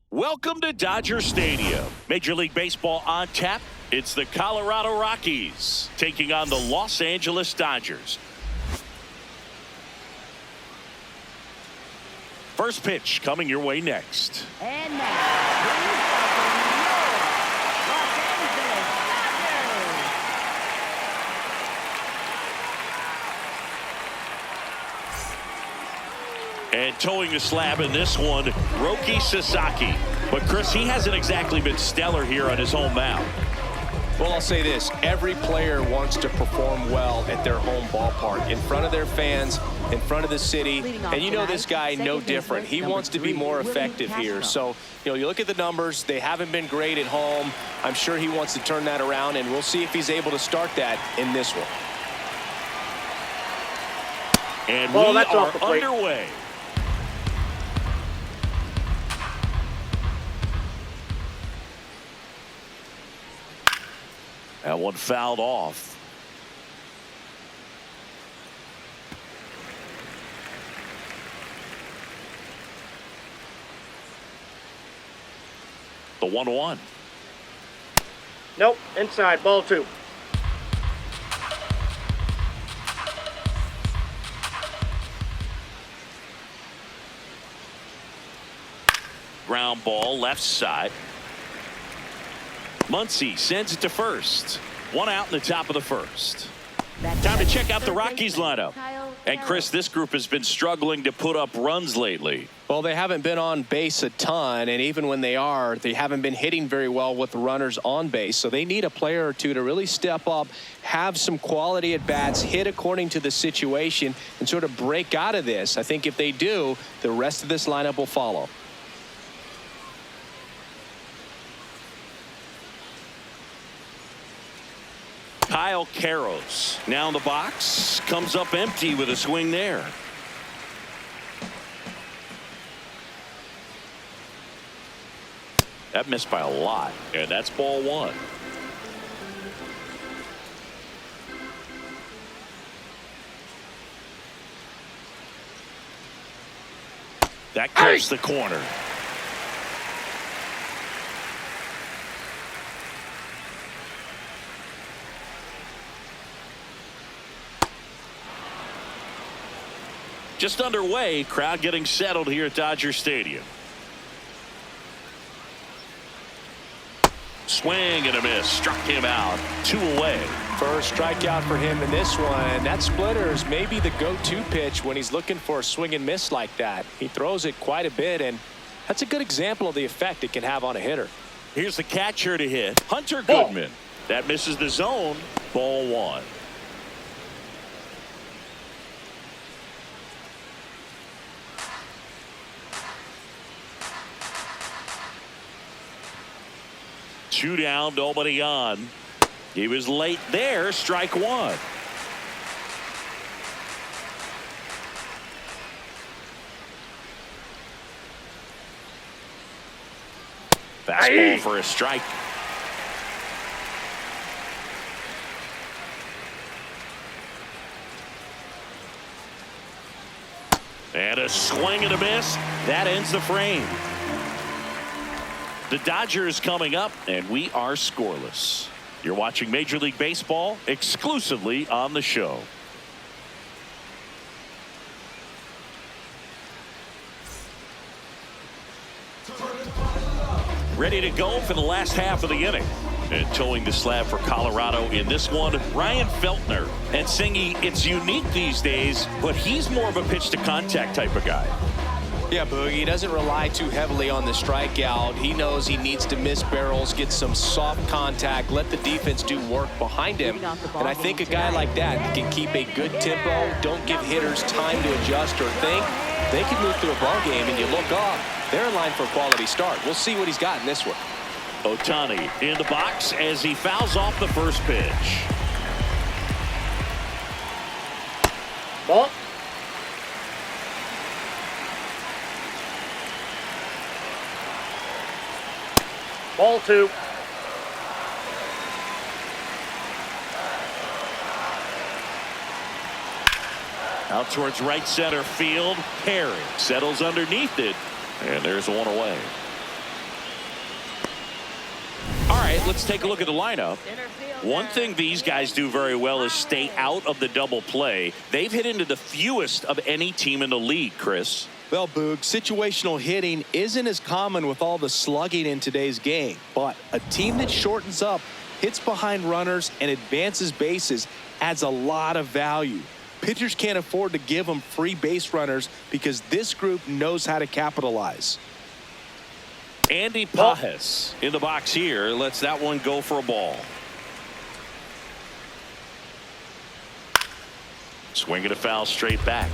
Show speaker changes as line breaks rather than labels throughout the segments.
Welcome to Dodger Stadium. Major League Baseball on tap. It's the Colorado Rockies taking on the Los Angeles Dodgers. First pitch coming your way next.
And now, please welcome your Los Angeles Dodgers.
And towing the slab in this one, Roki Sasaki. But Chris, he hasn't exactly been stellar here on his home mound.
Well, I'll say this. Every player wants to perform well at their home ballpark, in front of their fans, in front of the city. And you know this guy no different. He wants to be more effective here. So, you look at the numbers. They haven't been great at home. I'm sure he wants to turn that around, and we'll see if he's able to start that in this one.
And we are underway. That one fouled off. The 1-1.
Nope, inside, ball 2.
Ground ball left side. Muncy sends it to first. One out in the top of the first. Time to check out the Rockies lineup. And Chris, this group has been struggling to put up runs lately.
Well, they haven't been on base a ton, and even when they are, they haven't been hitting very well with runners on base. So they need a player or two to really step up, have some quality at bats, hit according to the situation, and sort of break out of this. I think if they do, the rest of this lineup will follow.
Kyle Karros now in the box, comes up empty with a swing there. That missed by a lot, and that's ball 1. That curves the corner. Just underway, crowd getting settled here at Dodger Stadium. Swing and a miss, struck him out. 2 away.
First strikeout for him in this one. That splitter is maybe the go-to pitch when he's looking for a swing and miss like that. He throws it quite a bit, and that's a good example of the effect it can have on a hitter.
Here's the catcher to hit, Hunter Goodman. That misses the zone. Ball 1. Two down, nobody on. He was late there, strike 1. Fastball for a strike. And a swing and a miss. That ends the frame. The Dodgers coming up, and we are scoreless. You're watching Major League Baseball exclusively on the show. Ready to go for the last half of the inning. And towing the slab for Colorado in this one, Ryan Feltner. And Singy, it's unique these days, but he's more of a pitch-to-contact type of guy.
Yeah, Boogie, he doesn't rely too heavily on the strikeout. He knows he needs to miss barrels, get some soft contact, let the defense do work behind him. And I think a guy like that can keep a good tempo, don't give hitters time to adjust or think. They can move through a ball game, and you look up, they're in line for a quality start. We'll see what he's got in this one.
Ohtani in the box as he fouls off the first pitch.
Ball. Ball 2.
Out towards right center field. Perry settles underneath it. And there's one away. right, let's take a look at the lineup.
Center field.
One thing these guys do very well is stay out of the double play. They've hit into the fewest of any team in the league, Chris.
Well, Boog, situational hitting isn't as common with all the slugging in today's game, but a team that shortens up, hits behind runners, and advances bases adds a lot of value. Pitchers can't afford to give them free base runners because this group knows how to capitalize.
Andy Pajes in the box here lets that one go for a ball. Swinging a foul straight back.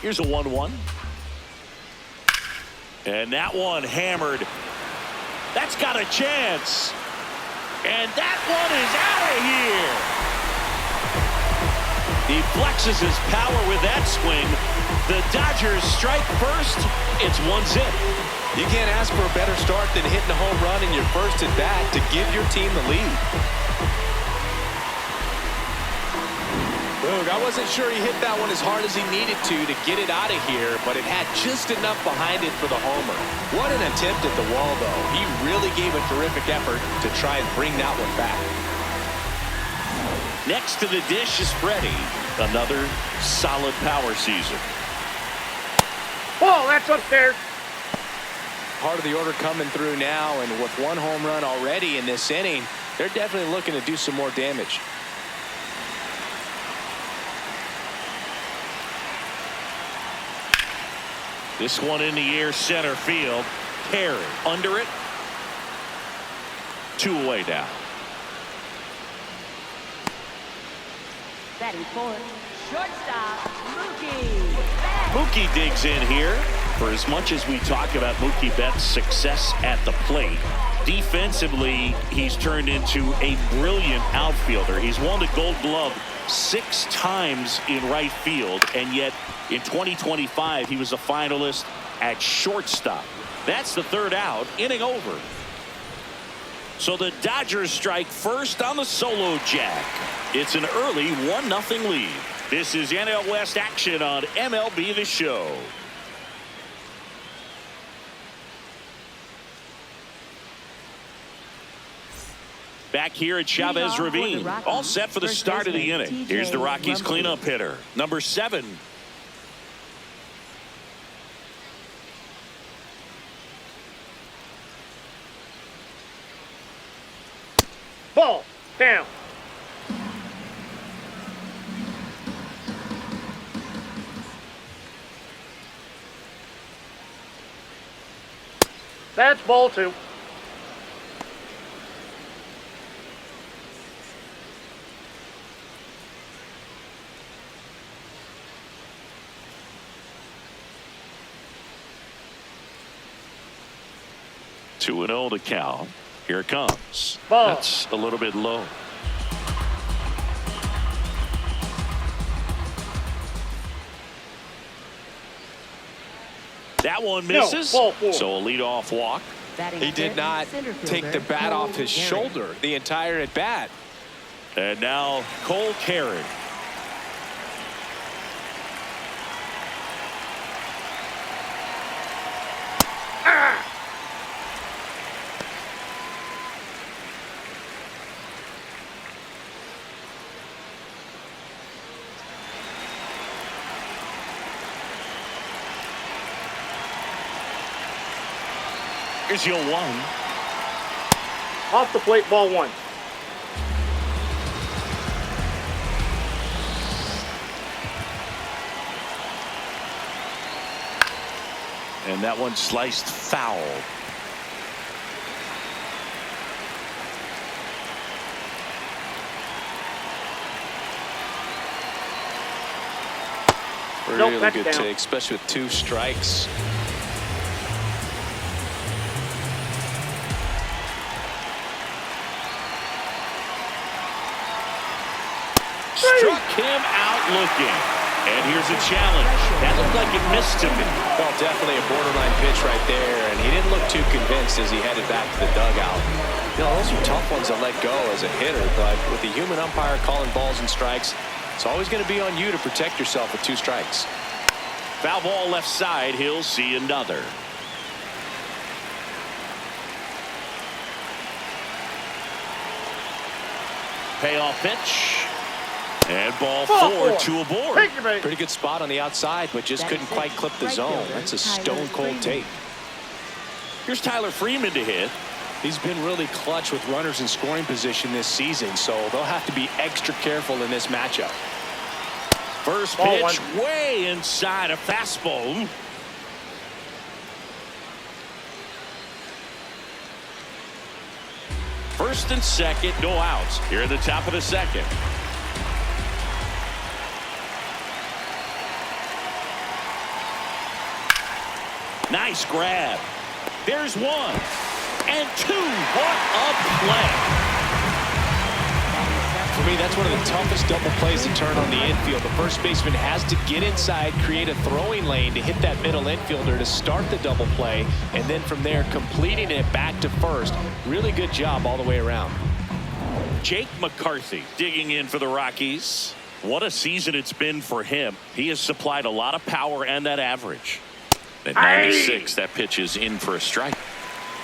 Here's a 1-1. And that one hammered. That's got a chance. And that one is out of here. He flexes his power with that swing. The Dodgers strike first. It's 1-0.
You can't ask for a better start than hitting a home run in your first at bat to give your team the lead. Boog, I wasn't sure he hit that one as hard as he needed to get it out of here, but it had just enough behind it for the homer. What an attempt at the wall, though. He really gave a terrific effort to try and bring that one back.
Next to the dish is Freddie. Another solid power season.
Ball, that's upstairs.
Part of the order coming through now, and with one home run already in this inning, they're definitely looking to do some more damage.
This one in the air, center field. Perry under it. 2 away now.
Batting fourth, shortstop, Mookie.
Mookie digs in here. For as much as we talk about Mookie Betts' success at the plate, defensively, he's turned into a brilliant outfielder. He's won the Gold Glove 6 times in right field, and yet in 2025, he was a finalist at shortstop. That's the 3rd out, inning over. So the Dodgers strike first on the solo jack. It's an early 1-0 lead. This is NL West action on MLB The Show. Back here at Chavez Ravine, all set for the start of the inning. Here's the Rockies cleanup hitter, number 7.
Ball, down. That's ball 2.
Two and 0 to count. Here it comes.
Ball.
That's a little bit low. That one misses.
No, ball 4.
So a leadoff walk.
He did not take the bat off his shoulder the entire at bat.
And now Cole Carrick. Here's your 1.
Off the plate, ball 1.
And that one sliced foul.
Really
that's
good
down.
take, especially with 2 strikes.
Struck him out looking. And here's a challenge. That looked like it missed to me.
Well, definitely a borderline pitch right there, and he didn't look too convinced as he headed back to the dugout. You know, those are tough ones to let go as a hitter, but with the human umpire calling balls and strikes, it's always going to be on you to protect yourself with 2 strikes.
Foul ball left side. He'll see another. payoff pitch. And ball four, 2 aboard.
Take your bait.
Pretty good spot on the outside, but just couldn't quite clip the zone. That's a stone-cold take.
Here's Tyler Freeman to hit.
He's been really clutch with runners in scoring position this season, so they'll have to be extra careful in this matchup.
First
Ball
pitch
one.
way inside, a fastball. First and second, no outs. Here at the top of the second. Nice grab. There's 1 and 2. What a play.
For me, that's one of the toughest double plays to turn on the infield. The first baseman has to get inside, create a throwing lane to hit that middle infielder to start the double play, and then from there, completing it back to first. Really good job all the way around.
Jake McCarthy digging in for the Rockies. What a season it's been for him. He has supplied a lot of power and that average. At 96, that pitch is in for a strike.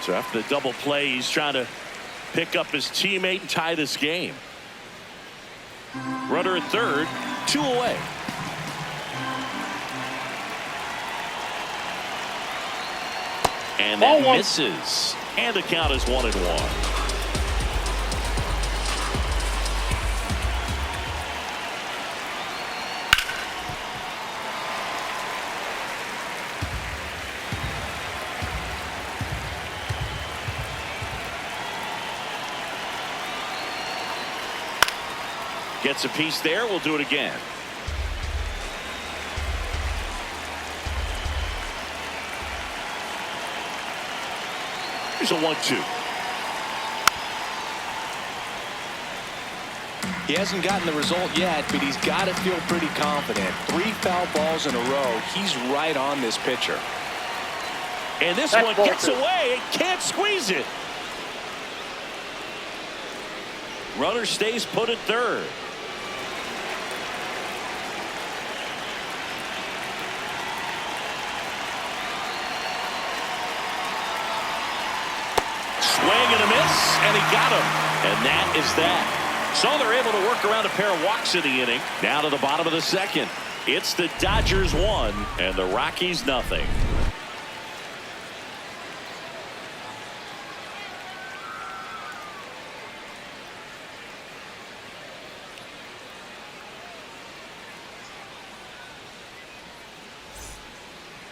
So after the double play, he's trying to pick up his teammate and tie this game. Runner at third, 2 away. And that misses. And the count is 1-1. Gets a piece there. We'll do it again. Here's a 1-2.
He hasn't gotten the result yet, but he's got to feel pretty confident. 3 foul balls in a row. He's right on this pitcher.
And this one gets away. It can't squeeze it. Runner stays put at third. Swing and a miss, and he got him. And that is that. So they're able to work around a pair of walks in the inning. Down to the bottom of the second. It's the Dodgers 1 and the Rockies nothing.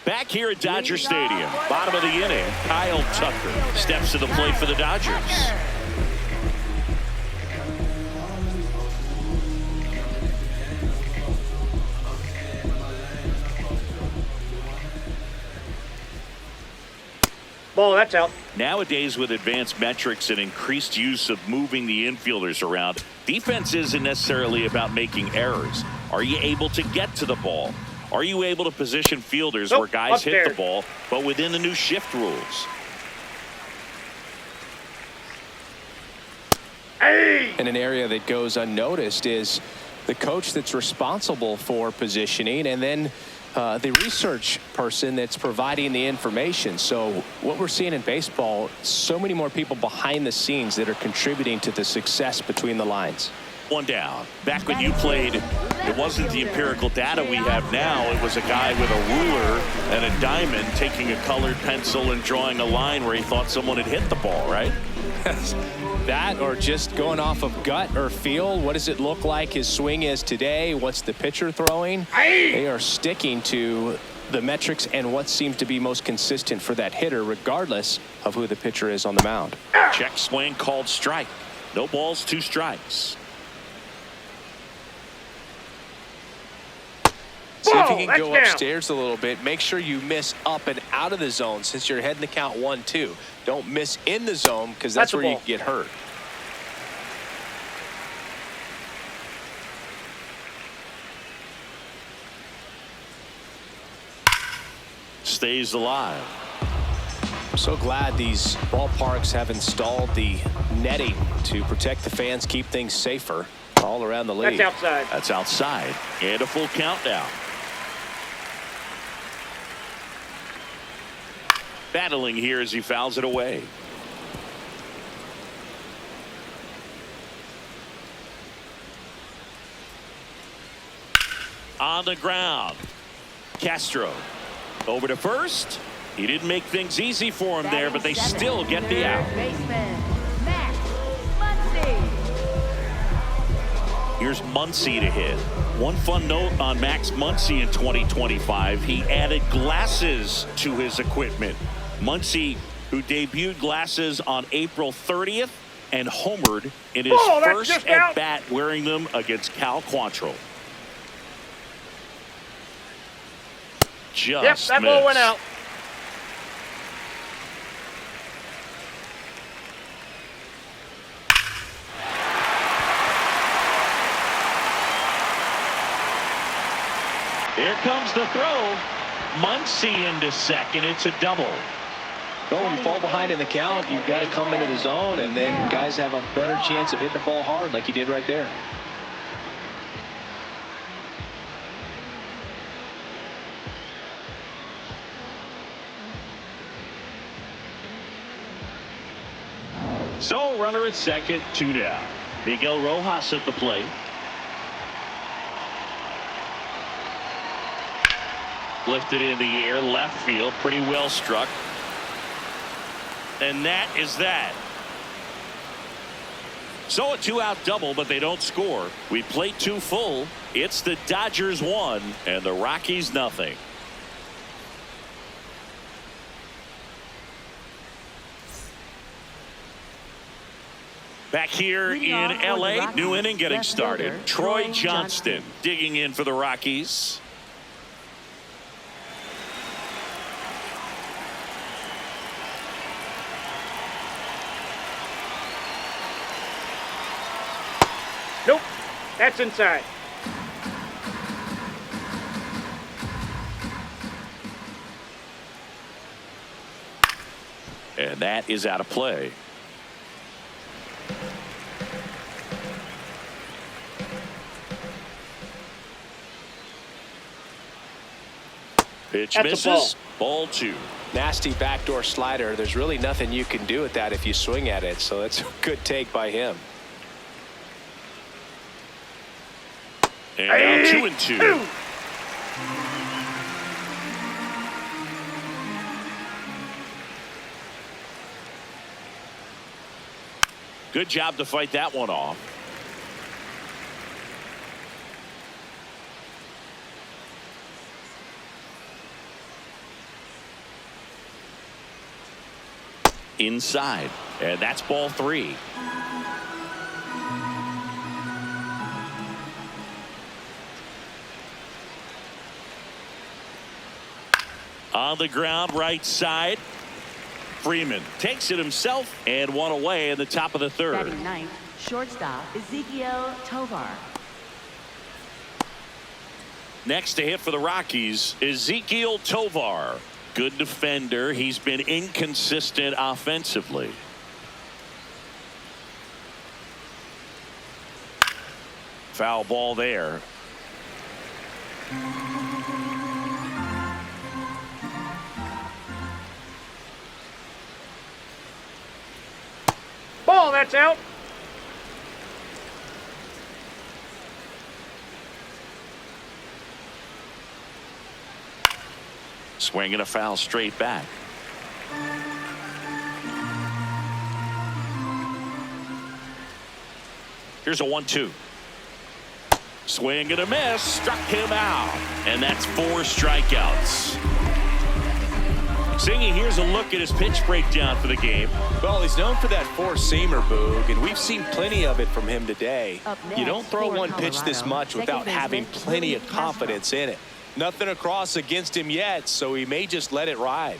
Back here at Dodger Stadium, bottom of the inning, Kyle Tucker steps to the plate for the Dodgers.
Ball, that's out.
Nowadays, with advanced metrics and increased use of moving the infielders around, defense isn't necessarily about making errors. Are you able to get to the ball? Are you able to position fielders where guys hit the ball, but within the new shift rules?
And an area that goes unnoticed is the coach that's responsible for positioning, and then the research person that's providing the information. So what we're seeing in baseball, so many more people behind the scenes that are contributing to the success between the lines.
1 down. Back when you played, it wasn't the empirical data we have now. It was a guy with a ruler and a diamond taking a colored pencil and drawing a line where he thought someone had hit the ball, right?
That, or just going off of gut or feel. What does it look like his swing is today? What's the pitcher throwing? They are sticking to the metrics and what seems to be most consistent for that hitter, regardless of who the pitcher is on the mound.
Check swing called strike. No balls, 2 strikes.
See if you can go upstairs a little bit. Make sure you miss up and out of the zone since you're heading the count 1-2. Don't miss in the zone because that's where you get hurt.
Stays alive.
I'm so glad these ballparks have installed the netting to protect the fans, keep things safer all around the league.
That's outside.
That's outside. And a full countdown. Battling here as he fouls it away. on the ground. Castro over to first. He didn't make things easy for him there, but they still get the out. Here's Muncy to hit. One fun note on Max Muncy in 2025, he added glasses to his equipment. Muncy, who debuted glasses on April 30th and homered in his first at-bat wearing them against Cal Quantrill. Just
that ball went out.
Here comes the throw. Muncy into second. It's a double.
Well, when you fall behind in the count, you've got to come into the zone, and then guys have a better chance of hitting the ball hard like you did right there.
So, runner at second, 2 down. Miguel Rojas at the plate. Lifted in the air, left field, pretty well struck. And that is that. So a 2-out double, but they don't score. We played 2 full. It's the Dodgers 1 and the Rockies nothing. Back here in LA, new inning getting started. Troy Johnston digging in for the Rockies.
Nope, that's inside.
And that is out of play. Pitch misses. Ball 2.
Nasty backdoor slider. There's really nothing you can do with that if you swing at it. So it's a good take by him.
And now 2-2. Good job to fight that one off. Inside, and that's ball 3. On the ground, right side. Freeman takes it himself and one away in the top of the 3rd.
Batting ninth, shortstop Ezekiel Tovar.
Next to hit for the Rockies, Ezekiel Tovar. Good defender. He's been inconsistent offensively. Foul ball there.
Ball, that's out.
Swinging a foul straight back. Here's a 1-2. Swing and a miss. Struck him out. And that's 4 strikeouts. Singy, here's a look at his pitch breakdown for the game.
Well, he's known for that 4-seamer, Boog, and we've seen plenty of it from him today.
Next,
you don't throw one pitch
Colorado,
this much without having plenty of confidence in it. Nothing across against him yet, so he may just let it ride.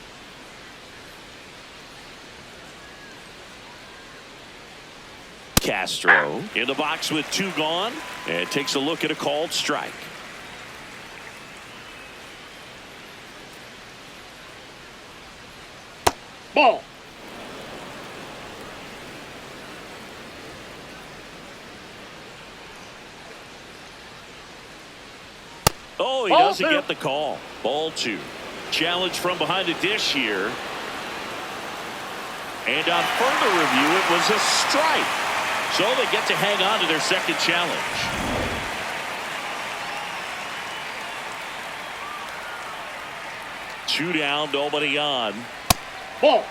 Castro in the box with 2 gone and takes a look at a called strike.
Ball.
Oh, he
Ball
doesn't
2.
get the call. Ball 2. Challenge from behind the dish here. And on further review, it was a strike. So they get to hang on to their second challenge. 2 down, nobody on.
Ball.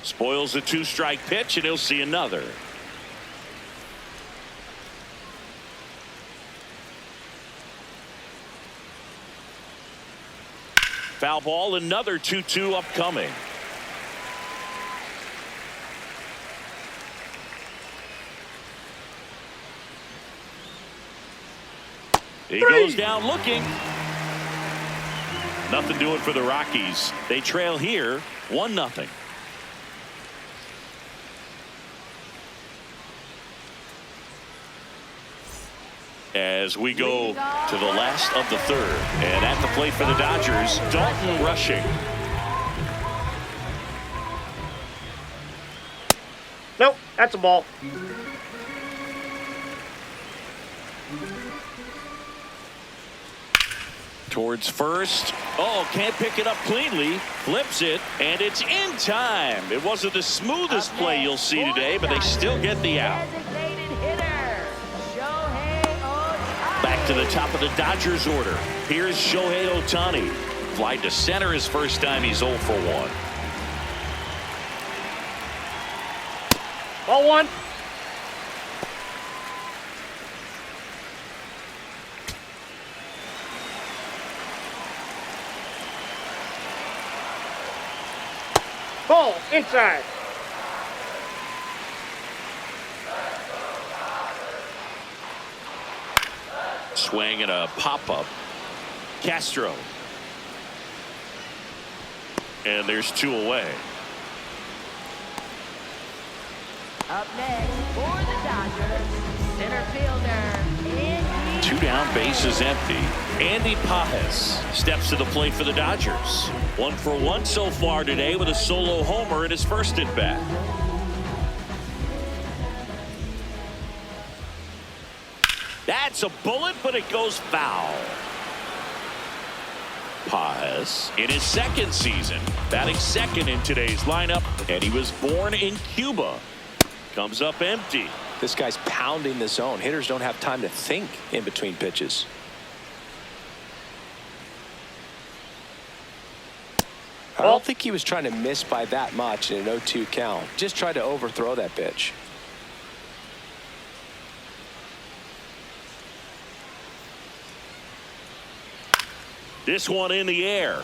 Spoils the 2-strike pitch, and he'll see another. Foul ball, another 2-2 upcoming. He goes down looking. Nothing doing for the Rockies. They trail here 1-0. As we go to the last of the third, and at the plate for the Dodgers, Dalton rushing.
Nope, that's a ball.
Towards first. Oh, can't pick it up cleanly. Flips it, and it's in time. It wasn't the smoothest play you'll see today, but they still get the out. Back to the top of the Dodgers order. Here's Shohei Ohtani. Fly to center his first time. He's 0 for 1.
Ball 1. Ball inside.
Swing and a pop-up. Castro. And there's 2 away.
Up next for the Dodgers, center fielder, Andy.
2 down, bases empty. Andy Pajes steps to the plate for the Dodgers. 1 for 1 so far today with a solo homer in his first at bat. That's a bullet, but it goes foul. Pajes in his second season, batting second in today's lineup, and he was born in Cuba. Comes up empty.
This guy's pounding the zone. Hitters don't have time to think in between pitches. I don't think he was trying to miss by that much in an 0-2 count. Just tried to overthrow that pitch.
This one in the air.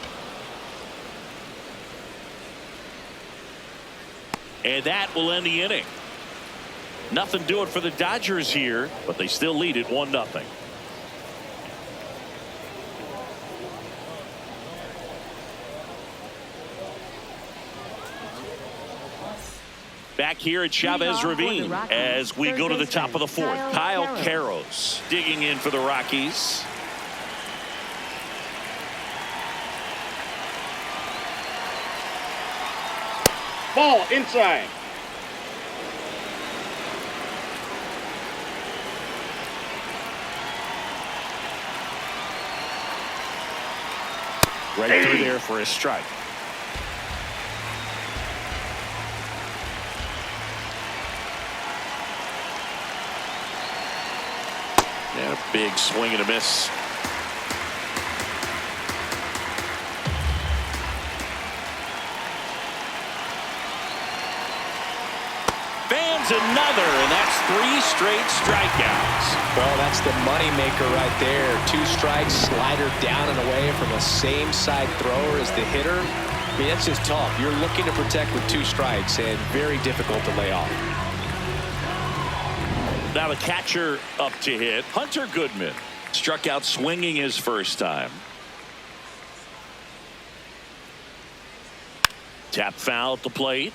And that will end the inning. Nothing doing for the Dodgers here, but they still lead it 1-0. Back here at Chavez Ravine as we go to the top of the fourth. Kyle Caros digging in for the Rockies.
Ball inside.
Right through there for a strike. And a big swing and a miss. Fans another, and that's 3 straight strikeouts.
Well, that's the money maker right there. 2 strikes, slider down and away from the same side thrower as the hitter. I mean, that's just tough. You're looking to protect with 2 strikes and very difficult to lay off.
Now the catcher up to hit. Hunter Goodman struck out swinging his first time. Tap foul at the plate.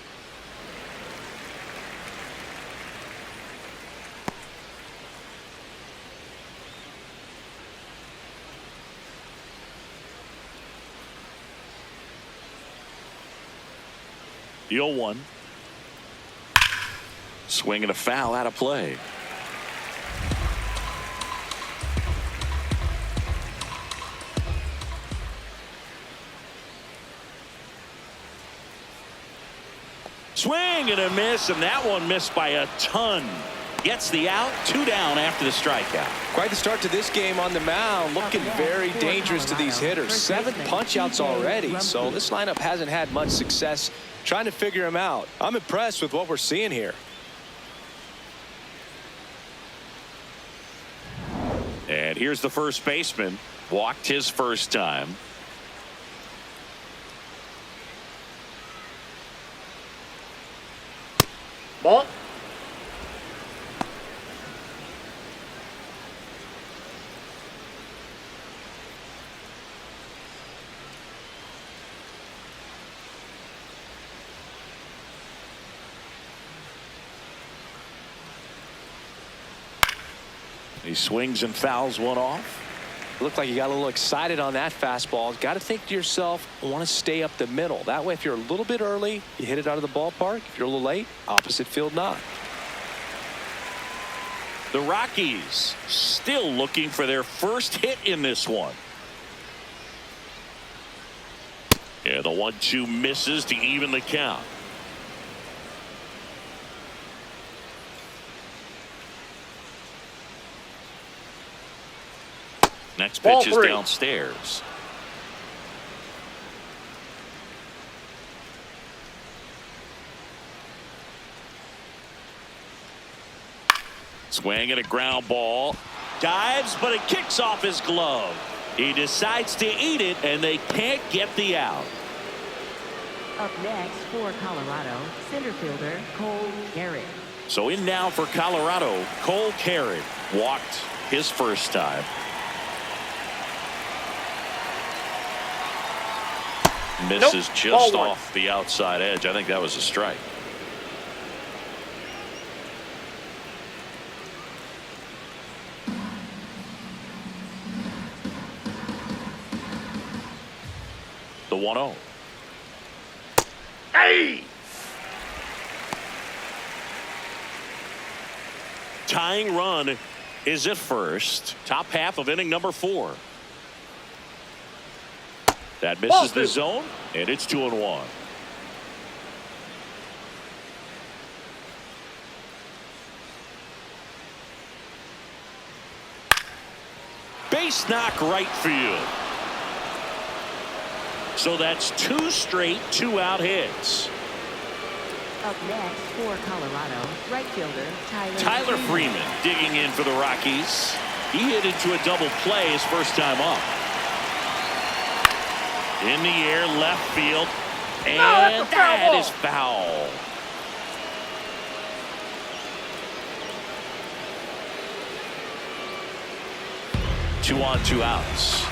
The 0-1. Swing and a foul out of play. Swing and a miss, and that one missed by a ton. Gets the out, 2 down after the strikeout.
Quite the start to this game on the mound. Looking very dangerous to these hitters. 7 punch-outs already, so this lineup hasn't had much success trying to figure him out. I'm impressed with what we're seeing here.
And here's the first baseman. Walked his first time.
Ball.
He swings and fouls one off.
Looked like you got a little excited on that fastball. Got to think to yourself, I want to stay up the middle. That way, if you're a little bit early, you hit it out of the ballpark. If you're a little late, opposite field knock.
The Rockies still looking for their first hit in this one. Yeah, the 1-2 misses to even the count. Next pitch is downstairs. Swing and a ground ball. Dives, but it kicks off his glove. He decides to eat it, and they can't get the out.
Up next for Colorado, center fielder Cole Garrett.
So in now for Colorado, Cole Garrett walked his first time. Misses just off the outside edge. I think that was a strike. The 1-0.
Hey!
Tying run is at first. Top half of inning number 4. That misses the zone, and it's 2-1. Base knock right field. So that's 2 straight 2-out hits.
Up next for Colorado, right fielder
Tyler Freeman digging in for the Rockies. He hit into a double play his first time up. In the air, left field, and that is foul. Two on, 2 outs.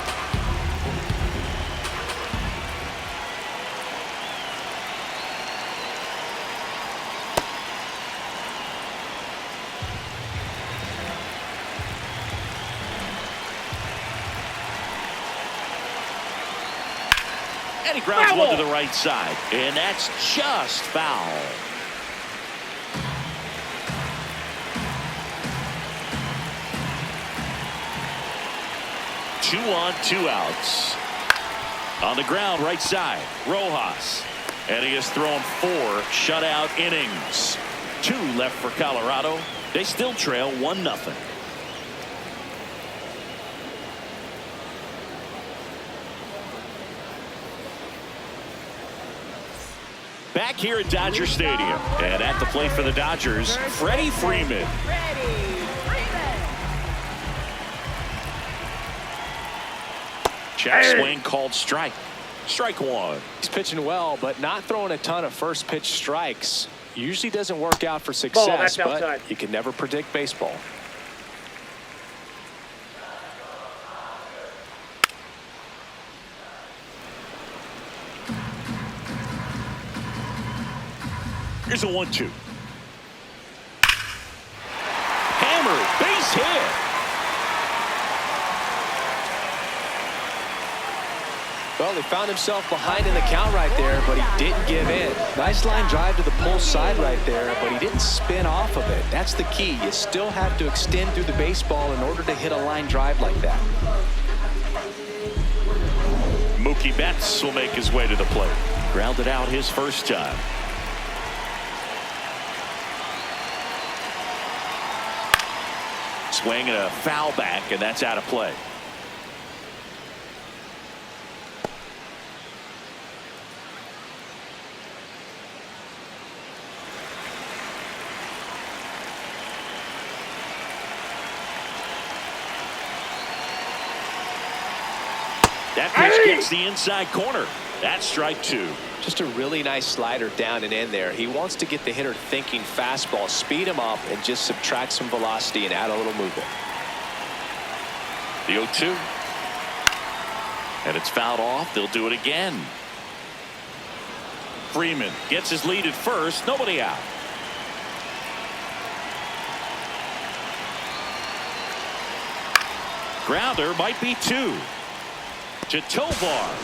And he grounds one to the right side, and that's just foul. Two on, 2 outs. On the ground, right side, Rojas. And he has thrown 4 shutout innings. 2 left for Colorado. They still trail 1-0. Back here at Dodger Stadium, and at the plate for the Dodgers, Freddie Freeman. Check swing called strike. Strike 1.
He's pitching well, but not throwing a ton of first pitch strikes. Usually doesn't work out for success, but you can never predict baseball.
Here's a 1-2. Hammered, base hit.
Well, he found himself behind in the count right there, but he didn't give in. Nice line drive to the pull side right there, but he didn't spin off of it. That's the key. You still have to extend through the baseball in order to hit a line drive like that.
Mookie Betts will make his way to the plate. Grounded out his first time. Swing and a foul back, and that's out of play. That pitch gets the inside corner. That's strike two.
Just a really nice slider down and in there. He wants to get the hitter thinking fastball, speed him up, and just subtract some velocity and add a little movement.
The 0-2. And it's fouled off. They'll do it again. Freeman gets his lead at first. Nobody out. Grounder might be two. To Tovar.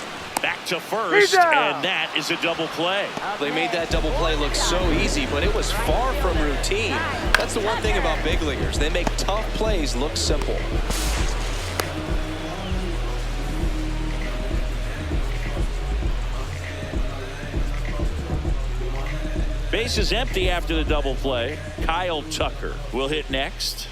Back to first, and that is a double play.
They made that double play look so easy, but it was far from routine. That's the one thing about big leaguers. They make tough plays look simple.
Base is empty after the double play. Kyle Tucker will hit next.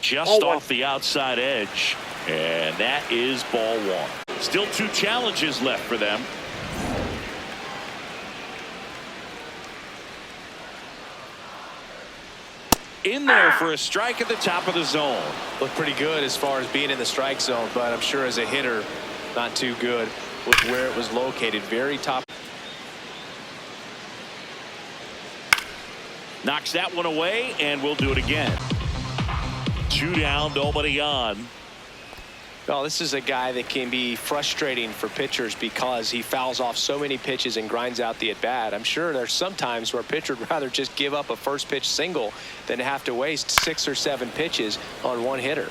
Just off the outside edge, and that is ball one. Still two challenges left for them. In there for a strike at the top of the zone.
Looked pretty good as far as being in the strike zone, but I'm sure as a hitter, not too good with where it was located. Very top.
Knocks that one away, and we'll do it again. Two down, nobody on.
Well, this is a guy that can be frustrating for pitchers because he fouls off so many pitches and grinds out the at-bat. I'm sure there's some times where a pitcher would rather just give up a first pitch single than have to waste 6 or 7 pitches on one hitter.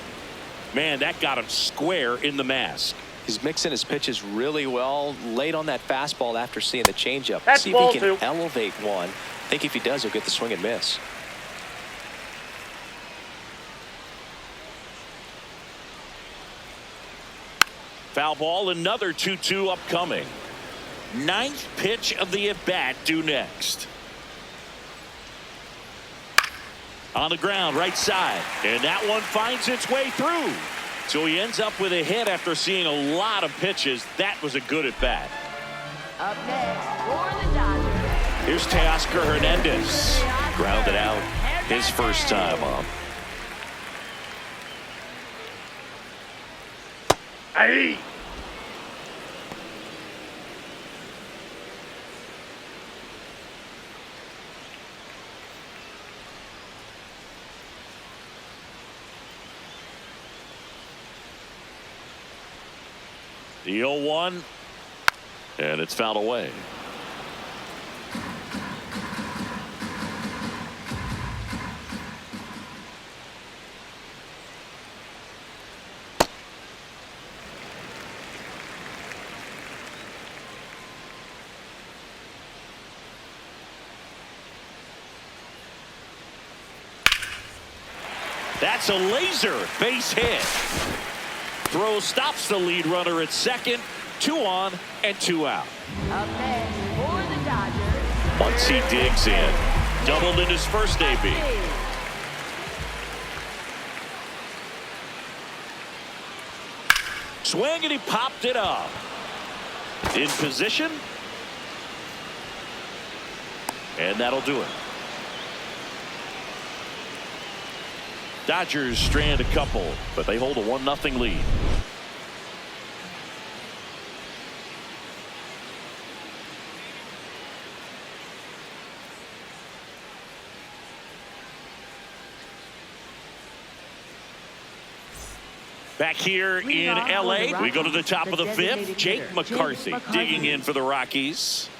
Man, that got him square in the mask.
He's mixing his pitches really well, late on that fastball after seeing the changeup.
That's
see if he can
ball two.
elevate one. I think if he does, he'll get the swing and miss.
Foul ball, another 2-2 upcoming. 9th pitch of the at-bat due next. On the ground, right side. And that one finds its way through. So he ends up with a hit after seeing a lot of pitches. That was a good at-bat.
Up next for the Dodgers.
Here's Teoscar Hernandez. Grounded out his first time up.
Hey.
The 0-1, and it's fouled away. That's a laser base hit. Throw stops the lead runner at second. 2 on and 2 out.
Up next for the Dodgers.
Once he digs in, doubled in his first AB. Swing, and he popped it up. In position. And that'll do it. Dodgers strand a couple, but they hold a 1-0 lead. Back here in LA, we go to the top of the 5th. Jake McCarthy digging in for the Rockies.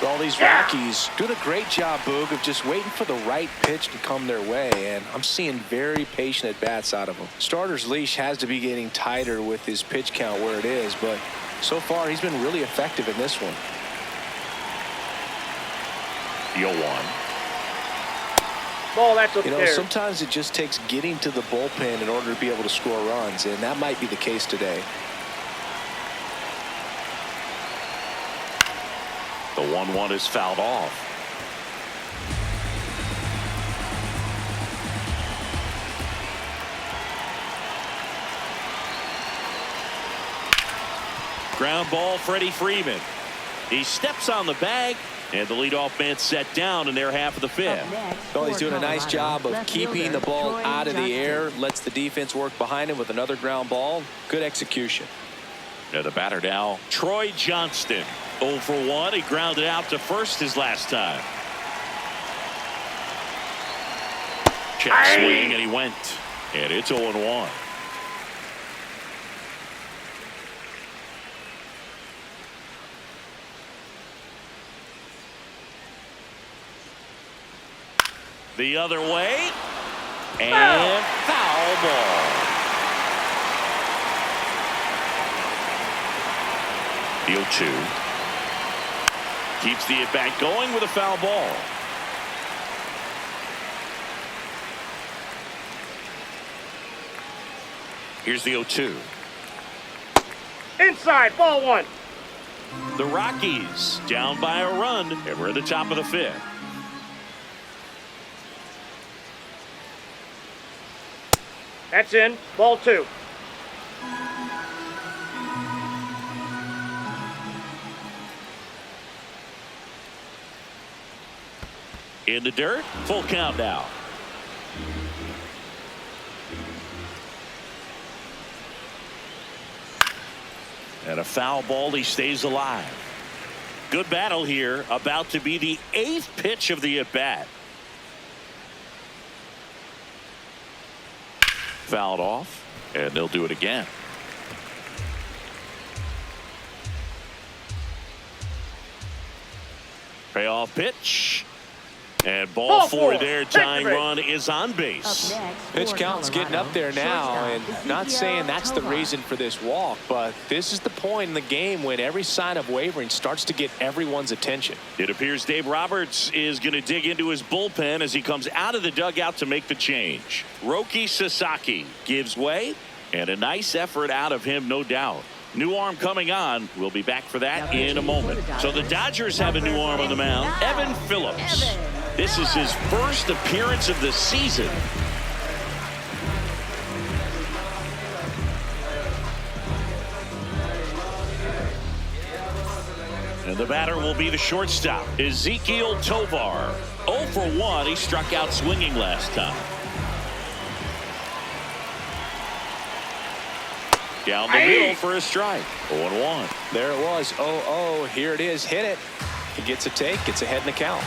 All these Rockies doing a great job, Boog, of just waiting for the right pitch to come their way, and I'm seeing very patient at-bats out of them. Starter's leash has to be getting tighter with his pitch count where it is, but so far he's been really effective in this one.
The 0-1.
Ball, that's up
You know,
there.
sometimes it just takes getting to the bullpen in order to be able to score runs, and that might be the case today.
The 1-1 is fouled off. Ground ball, Freddie Freeman. He steps on the bag, and the leadoff man set down in their half of the fifth.
Well, he's doing a nice job of keeping the ball out of the air, lets the defense work behind him with another ground ball. Good execution.
Now the batter now, Troy Johnston. 0 for 1. He grounded out to first his last time. Check swing, and he went. And it's 0-1. The other way, and foul ball. The 0-2 keeps the at-bat going with a foul ball. Here's the 0-2.
Inside, ball 1.
The Rockies down by a run, and we're at the top of the fifth.
That's in, ball 2.
In the dirt, full count now. And a foul ball, he stays alive. Good battle here, about to be the 8th pitch of the at-bat. Fouled off, and they'll do it again. Payoff pitch. And ball 4 there. Tying run is on base.
Pitch count's getting up there now, and not saying that's the reason for this walk, but this is the point in the game when every sign of wavering starts to get everyone's attention.
It appears Dave Roberts is going to dig into his bullpen as he comes out of the dugout to make the change. Roki Sasaki gives way, and a nice effort out of him, no doubt. New arm coming on. We'll be back for that in a moment. So the Dodgers have a new arm on the mound, Evan Phillips. This is his first appearance of the season. And the batter will be the shortstop, Ezekiel Tovar. 0 for 1. He struck out swinging last time. Down the middle for a strike. 0-1.
There it was. 0-0. Here it is. Hit it. He gets a take. Gets ahead in the count.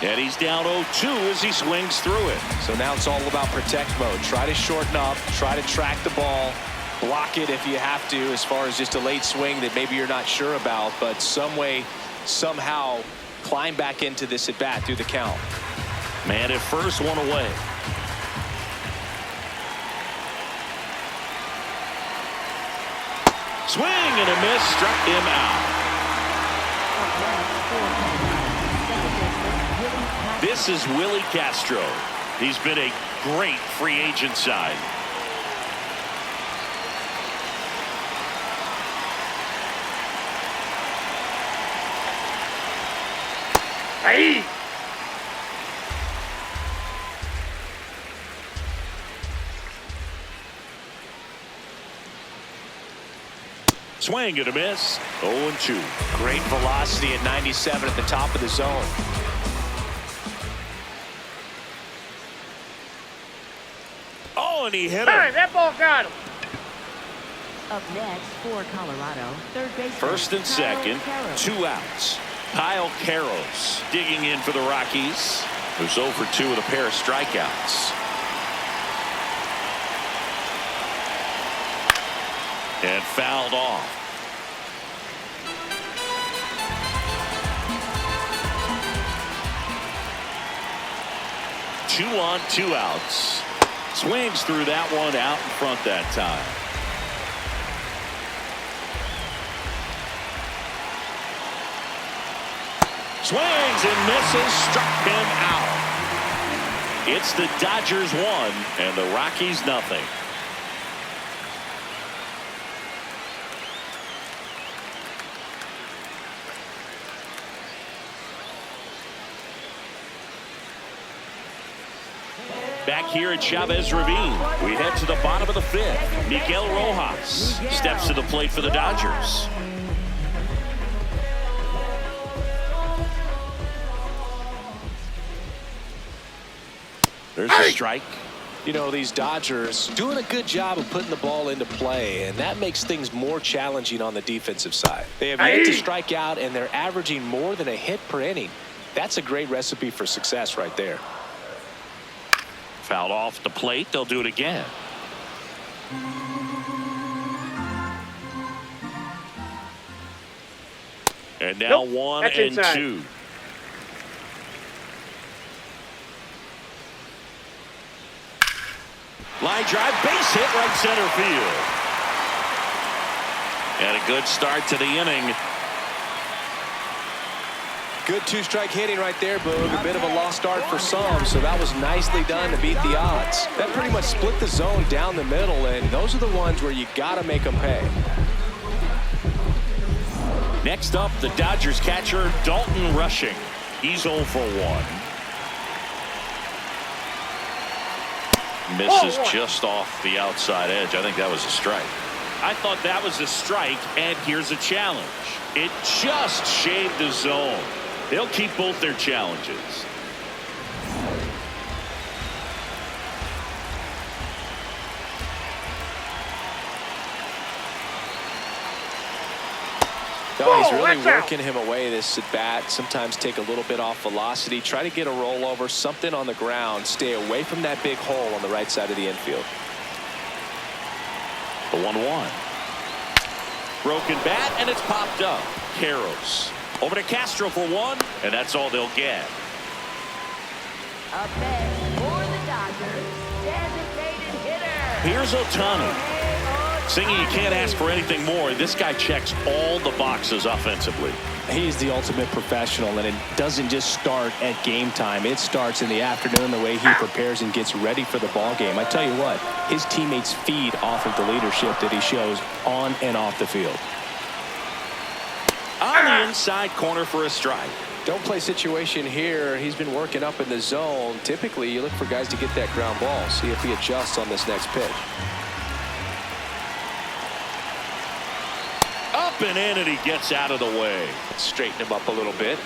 And he's down 0-2 as he swings through it.
So now it's all about protect mode. Try to shorten up. Try to track the ball. Block it if you have to, as far as just a late swing that maybe you're not sure about. But some way, somehow, climb back into this at bat through the count.
Man at first, one away. Swing and a miss, struck him out. This is Willie Castro. He's been a great free agent sign.
Hey!
Swing and a miss. 0-2.
Great velocity at 97 at the top of the zone.
Oh, and he hit
Hey,
him.
that ball got him.
Up next for Colorado, third baseman
First and second,
Kyle Carroll.
2 outs. Kyle Carroll digging in for the Rockies, who's 0 for 2 with a pair of strikeouts. And fouled off. Two on, 2 outs. Swings through that one out in front that time. Swings and misses, struck him out. It's the Dodgers 1 and the Rockies nothing. here at Chavez Ravine. We head to the bottom of the fifth. Miguel Rojas steps to the plate for the Dodgers. There's a strike.
You know, these Dodgers doing a good job of putting the ball into play, and that makes things more challenging on the defensive side. They have yet to strike out, and they're averaging more than a hit per inning. That's a great recipe for success right there.
Fouled off the plate. They'll do it again. And now 1 and
inside.
2. Line drive, base hit, right center field. And a good start to the inning.
Good two-strike hitting right there, Boog. A bit of a lost start for some, so that was nicely done to beat the odds. That pretty much split the zone down the middle, and those are the ones where you got to make them pay.
Next up, the Dodgers catcher, Dalton Rushing. He's 0 for 1. Misses just off the outside edge. I think that was a strike. I thought that was a strike, and here's a challenge. It just shaved the zone. They'll keep both their challenges.
No, he's really working him away this at bat. Sometimes take a little bit off velocity. Try to get a rollover, something on the ground. Stay away from that big hole on the right side of the infield.
The 1-1. Broken bat, and it's popped up. Carros over to Castro for 1, and that's all they'll get.
Up next for the Dodgers, designated hitter.
Here's Ohtani. Singing, you can't ask for anything more. This guy checks all the boxes offensively.
He's the ultimate professional, and it doesn't just start at game time. It starts in the afternoon, the way he prepares and gets ready for the ball game. I tell you what, his teammates feed off of the leadership that he shows on and off the field.
On the inside corner for a strike.
Don't play situation here. He's been working up in the zone. Typically, you look for guys to get that ground ball. See if he adjusts on this next pitch.
Up and in, and he gets out of the way.
Straighten him up a little bit.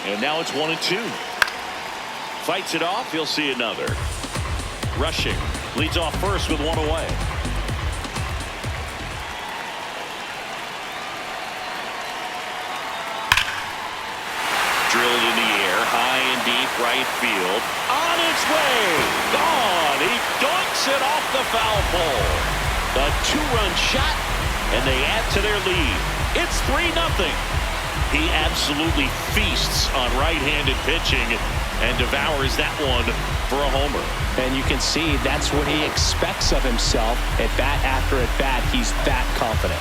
And now it's 1 and 2. Fights it off. He'll see another. Rushing. Leads off first with 1 away. Drilled in the air, high and deep right field. On its way. Gone. He dunks it off the foul pole. A 2-run shot, and they add to their lead. It's 3-0. He absolutely feasts on right-handed pitching and devours that one for a homer.
And you can see that's what he expects of himself. At bat after at bat, he's that confident.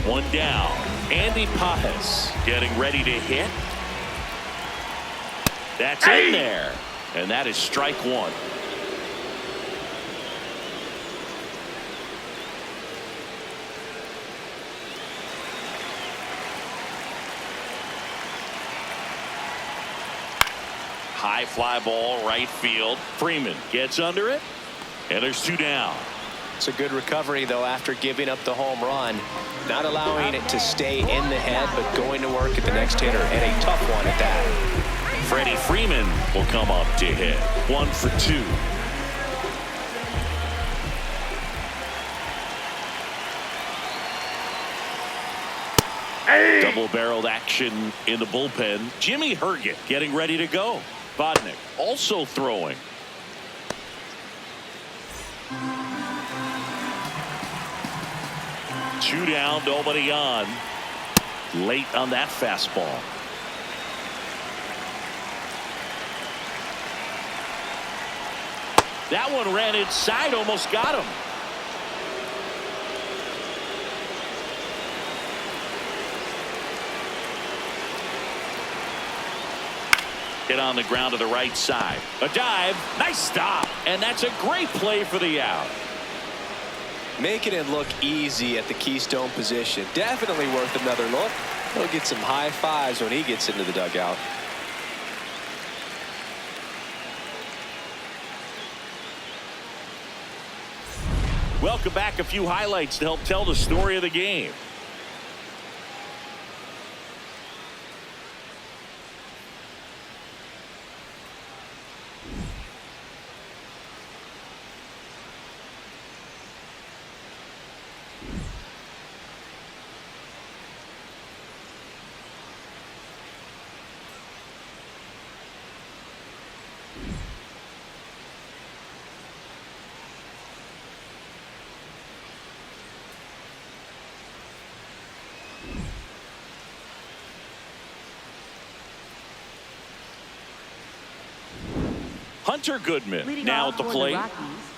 One down. Andy Pajes getting ready to hit. That's in there. And that is strike 1. High fly ball right field. Freeman gets under it. And there's 2 down.
It's a good recovery, though, after giving up the home run. Not allowing it to stay in the head, but going to work at the next hitter, and a tough one at that.
Freddie Freeman will come up to hit. 1 for 2. Double-barreled action in the bullpen. Jimmy Herget getting ready to go. Bodnick also throwing. Two down, nobody on. Late on that fastball. That one ran inside, almost got him. Hit on the ground to the right side. A dive, nice stop, and that's a great play for the out.
Making it look easy at the keystone position. Definitely worth another look. He'll get some high fives when he gets into the dugout.
Welcome back. A few highlights to help tell the story of the game. Hunter Goodman
Leading
now
off
at the
for
plate.
Rockies,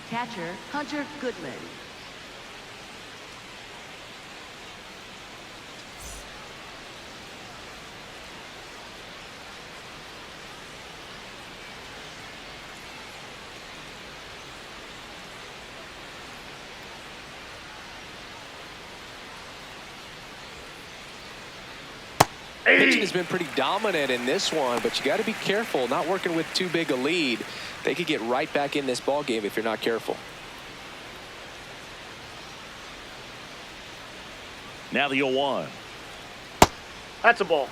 catcher Hunter Goodman.
Pitching has been pretty dominant in this one, but you got to be careful, not working with too big a lead. They could get right back in this ball game if you're not careful.
Now the 0-1.
That's a ball.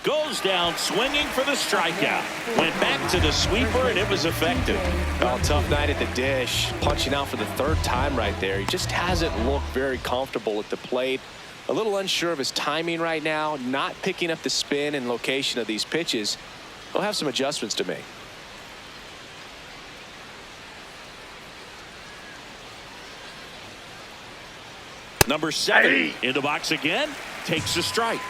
Goes down swinging for the strikeout. Went back to the sweeper, and it was effective.
Oh, tough night at the dish. Punching out for the third time right there. He just hasn't looked very comfortable at the plate. A little unsure of his timing right now. Not picking up the spin and location of these pitches. He'll have some adjustments to make.
Number 7 in the box again. Takes a strike.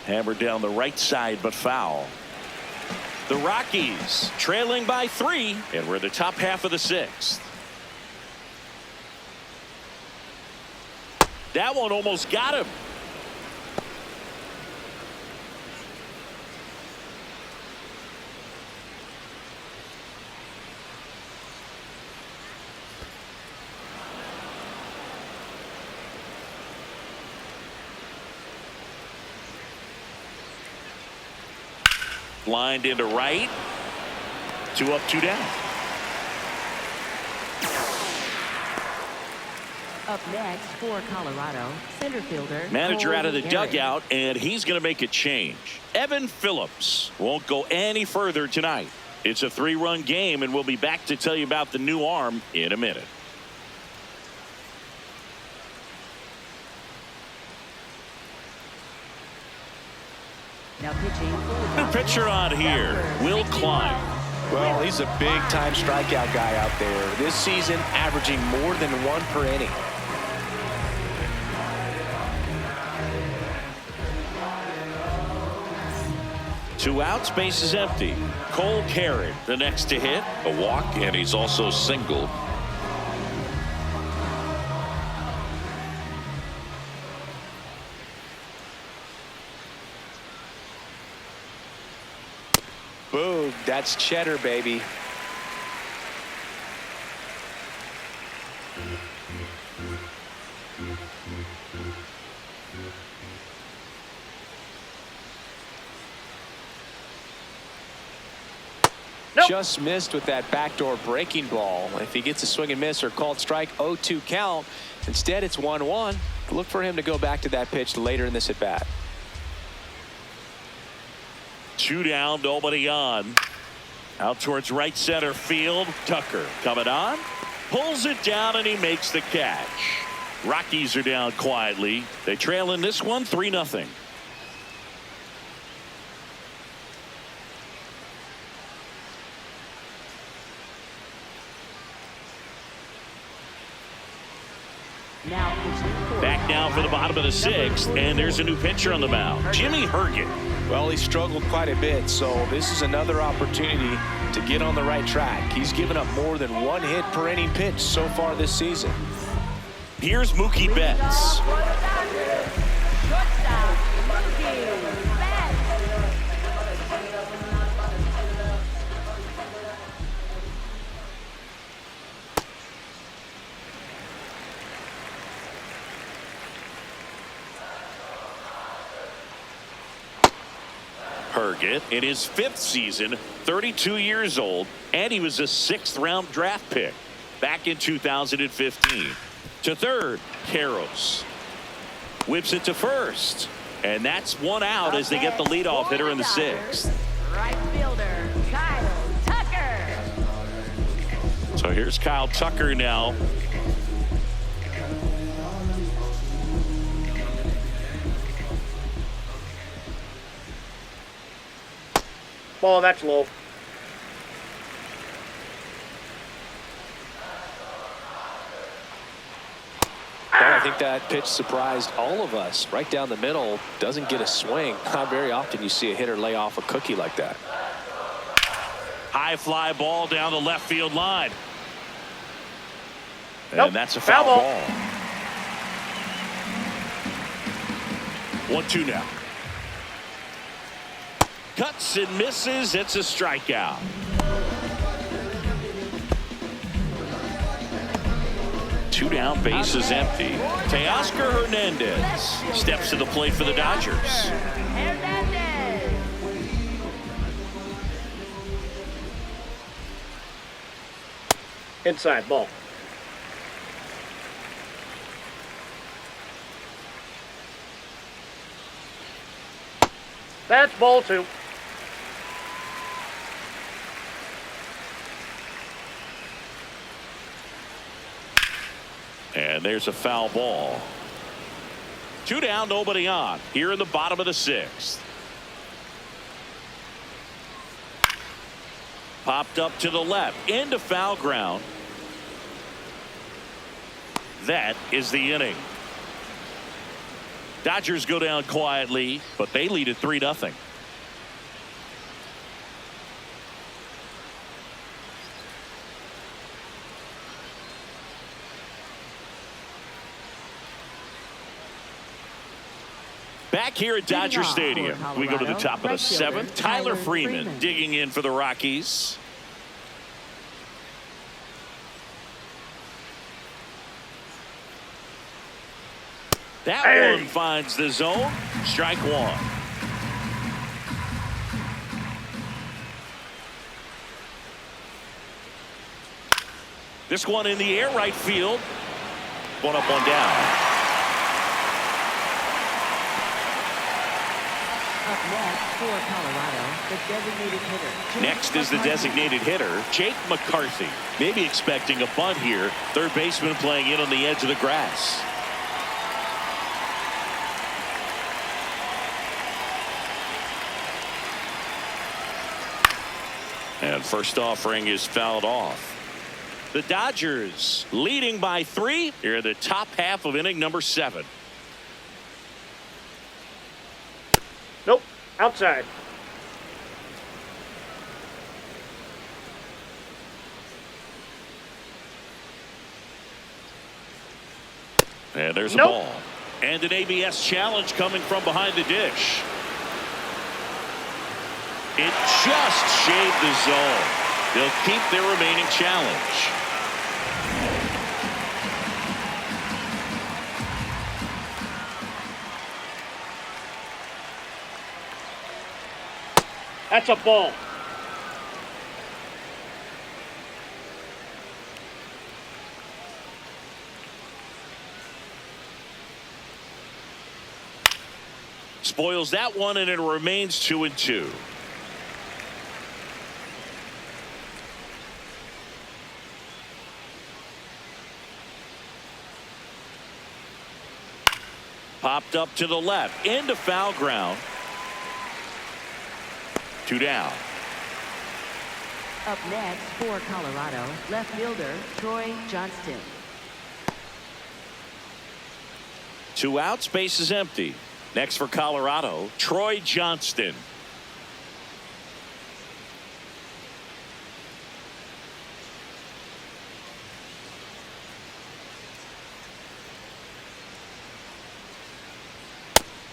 Hammered down the right side, but foul. The Rockies trailing by 3, and we're in the top half of the 6th. That one almost got him. Lined into right. 2 up, 2 down.
Up next for Colorado, center fielder.
Manager out of the
Cole
dugout, and he's going to make a change. Evan Phillips won't go any further tonight. It's a 3-run game, and we'll be back to tell you about the new arm in a minute.
Now pitching.
New pitcher on here, Will Klein.
Well, he's a big-time strikeout guy out there. This season, averaging more than 1 per inning.
Two outs, base is empty. Cole Carrot, the next to hit. A walk, and he's also singled.
Boom, that's cheddar, baby. just missed with that backdoor breaking ball. If he gets a swing and miss or called strike, 0-2 count. Instead, it's 1-1. Look for him to go back to that pitch later in this at bat.
2 down, nobody on. Out towards right center field. Tucker coming on, pulls it down, and he makes the catch. Rockies are down quietly. They trail in this one 3-0. Back now for the bottom of the 6th, and there's a new pitcher on the mound, Jimmy Herget.
Well, he struggled quite a bit, so this is another opportunity to get on the right track. He's given up more than 1 hit per inning pitch so far this season.
Here's Mookie Betts. Herget in his 5th season, 32 years old, and he was a 6th-round draft pick back in 2015. To third, Karros whips it to first, and that's 1 out as they get the leadoff hitter in the 6th.
Right fielder, Kyle Tucker.
So here's Kyle Tucker now.
Ball, that's low.
Well, I think that pitch surprised all of us. Right down the middle, doesn't get a swing. Not very often you see a hitter lay off a cookie like that.
High fly ball down the left field line.
Nope.
And that's a foul ball. 1-2 now. Cuts and misses. It's a strikeout. Two down, base is empty. Teoscar Hernandez steps to the plate for the Dodgers.
Hernandez.
Inside, ball. That's ball 2.
And there's a foul ball. 2 down, nobody on. Here in the bottom of the 6th. Popped up to the left, into foul ground. That is the inning. Dodgers go down quietly, but they lead at 3-0. Back here at Dodger Stadium, we go to the top of the 7th. Tyler Freeman digging in for the Rockies. That one finds the zone. Strike 1. This one in the air, right field. 1 up, 1 down.
Up next for Colorado, the designated hitter.
Next is the designated hitter, Jake McCarthy. Maybe expecting a bunt here. Third baseman playing in on the edge of the grass. And first offering is fouled off. The Dodgers leading by 3 here in the top half of inning number 7.
Nope. Outside.
And there's a ball. And an ABS challenge coming from behind the dish. It just shaved the zone. They'll keep their remaining challenge.
That's a ball.
Spoils that one, and it remains 2-2. Popped up to the left into foul ground. 2 down.
Up next for Colorado, left fielder Troy Johnston.
2 outs, base is empty. Next for Colorado, Troy Johnston.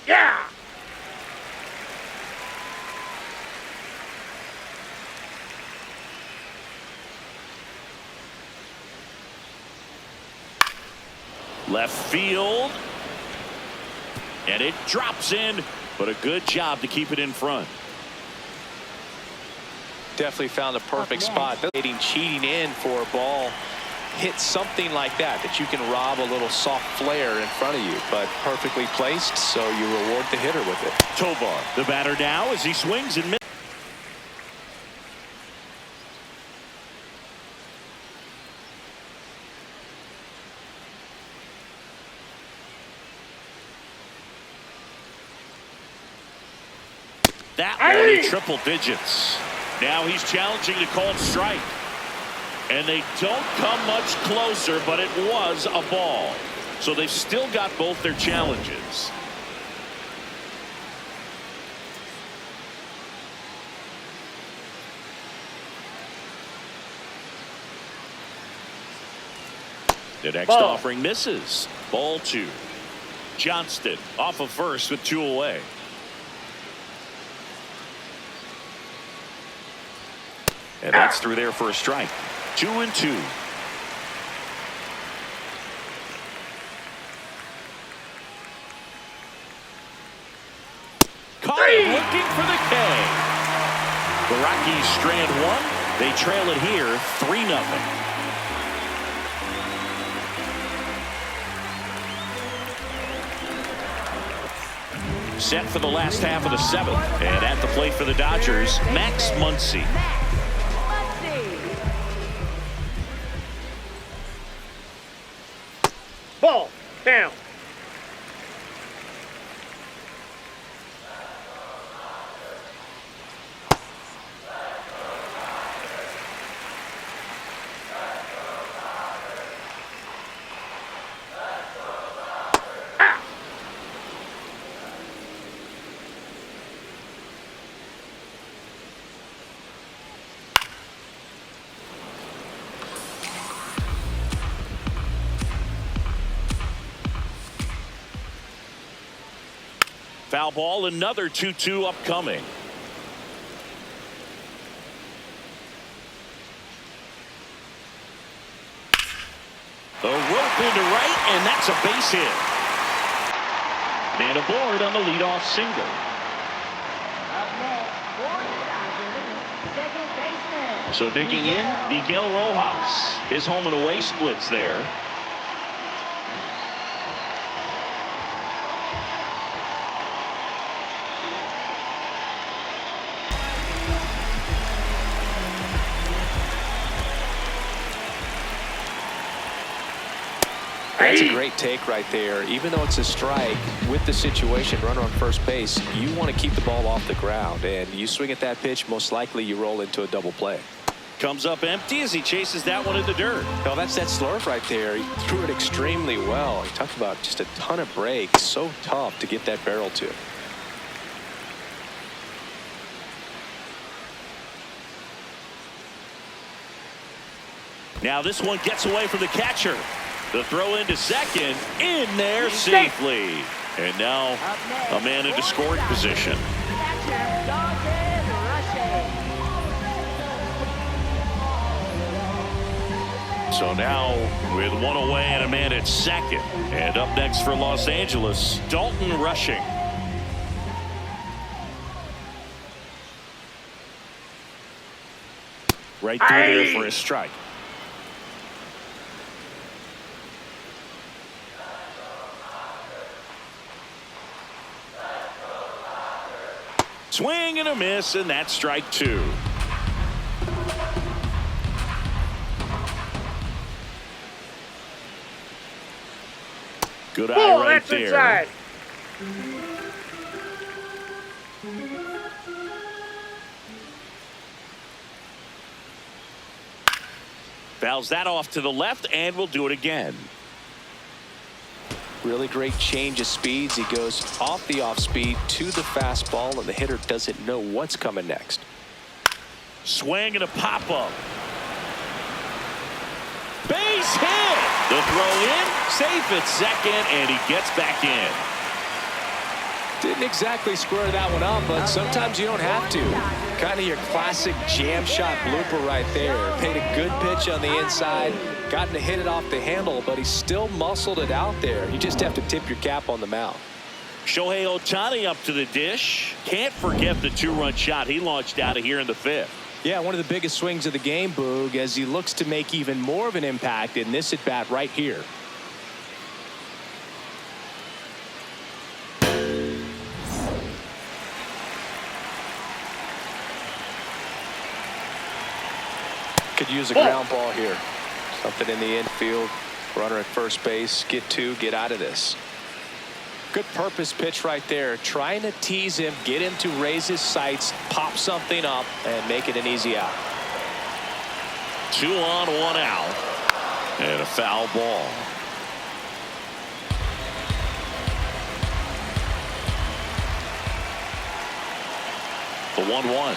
Yeah!
Left field. And it drops in, but a good job to keep it in front.
Definitely found the perfect spot. Cheating in for a ball. Hit something like that you can rob a little soft flare in front of you, but perfectly placed, so you reward the hitter with it.
Tovar, the batter now as he swings and misses. That one in triple digits. Now he's challenging the called strike. And they don't come much closer, but it was a ball. So they've still got both their challenges. The next offering misses. Ball 2. Johnston off of first with 2 away. And that's through there for a strike. 2-2. Caught him looking for the K. The Rockies strand 1. They trail it here 3-0. Set for the last half of the 7th. And at the plate for the Dodgers, Max Muncy.
Ball down.
Foul ball, another 2-2 upcoming. The rope into right, and that's a base hit. Man aboard on the leadoff single. So digging in, Miguel Rojas. His home and away splits there.
That's a great take right there. Even though it's a strike, with the situation, runner on first base, you want to keep the ball off the ground. And you swing at that pitch, most likely you roll into a double play.
Comes up empty as he chases that one in the dirt.
No, that's that slurve right there. He threw it extremely well. He talked about just a ton of breaks. So tough to get that barrel to.
Now this one gets away from the catcher. The throw into second, in there safely. And now a man into scoring position. So now with 1 away and a man at second. And up next for Los Angeles, Dalton Rushing. Right through there for a strike. Swing and a miss, and that's strike two. Good eye
Ball,
right
that's
there.
inside.
Fouls that off to the left, and we'll do it again.
Really great change of speeds. He goes off the off speed to the fastball, and the hitter doesn't know what's coming next.
Swing and a pop-up. Base hit. The throw in, safe at second, and he gets back in.
Didn't exactly square that one up, but sometimes you don't have to. Kind of your classic jam shot blooper right there. Paid a good pitch on the inside, gotten to hit it off the handle, but he still muscled it out there. You just have to tip your cap on the mound.
Shohei Ohtani up to the dish. Can't forget the two-run shot he launched out of here in the fifth.
Yeah, one of the biggest swings of the game, Boog, as he looks to make even more of an impact in this at-bat right here. Could use a ground ball here. Something in the infield. Runner at first base. Get two. Get out of this. Good purpose pitch right there. Trying to tease him. Get him to raise his sights. Pop something up. And make it an easy out.
2 on, 1 out. And a foul ball. The 1-1.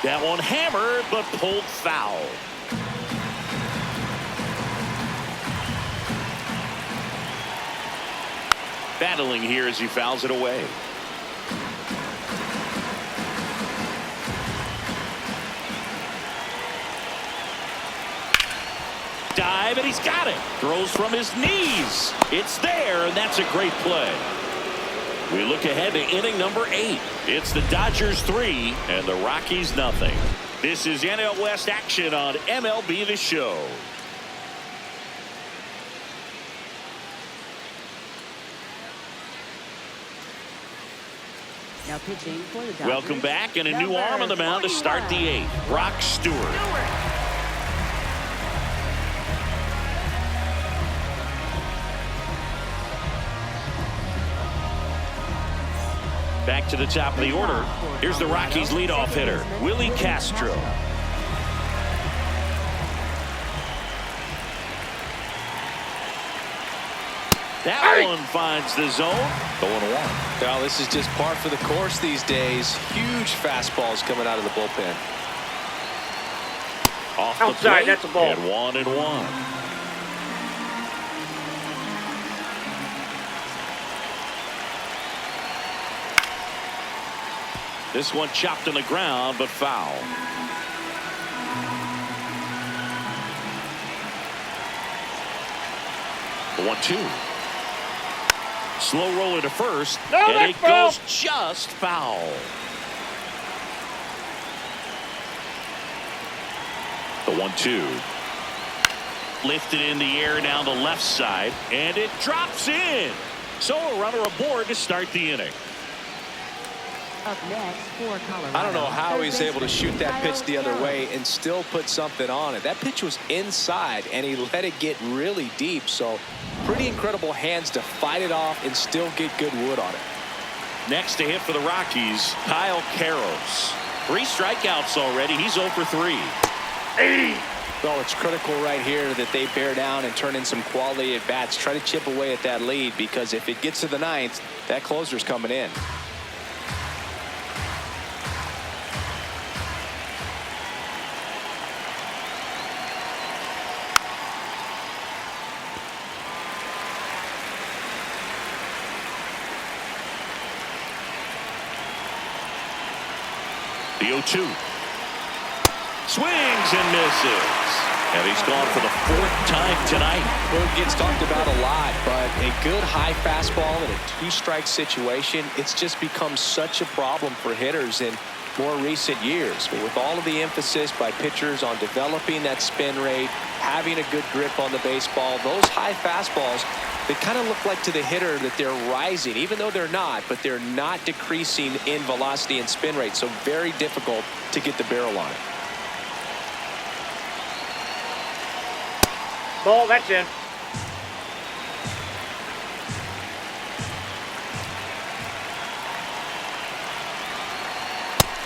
That one hammered, but pulled foul. Battling here as he fouls it away. Dive, and he's got it. Throws from his knees. It's there, and that's a great play. We look ahead to inning number 8. It's the Dodgers 3 and the Rockies nothing. This is NL West action on MLB The Show.
Now pitching for the Dodgers.
Welcome back, and a new arm on the mound to start the 8th. Brock Stewart. Back to the top of the order. Here's the Rockies leadoff hitter, Willie Castro. That one finds the zone. The 1-1.
Now this is just par for the course these days. Huge fastballs coming out of the bullpen.
Off the
Outside,
plate,
that's a ball.
and 1-1. This one chopped on the ground, but foul. The 1-2. Slow roller to first, and it goes just foul. The 1-2. Lifted in the air down the left side, and it drops in. So a runner aboard to start the inning.
Up next for Colorado.
I don't know how he's able to shoot that pitch the other way and still put something on it. That pitch was inside, and he let it get really deep. So pretty incredible hands to fight it off and still get good wood on it.
Next to hit for the Rockies, Kyle Karros. 3 strikeouts already. He's 0 for 3.
Well, it's critical right here that they bear down and turn in some quality at bats. Try to chip away at that lead, because if it gets to the 9th, that closer's coming in.
The 0-2. Swings and misses. And he's gone for the 4th time tonight.
Well, it gets talked about a lot, but a good high fastball in a 2-strike situation, it's just become such a problem for hitters in more recent years. But with all of the emphasis by pitchers on developing that spin rate, having a good grip on the baseball, those high fastballs they kind of look like to the hitter that they're rising, even though they're not, but they're not decreasing in velocity and spin rate, so very difficult to get the barrel on it.
Ball, that's in.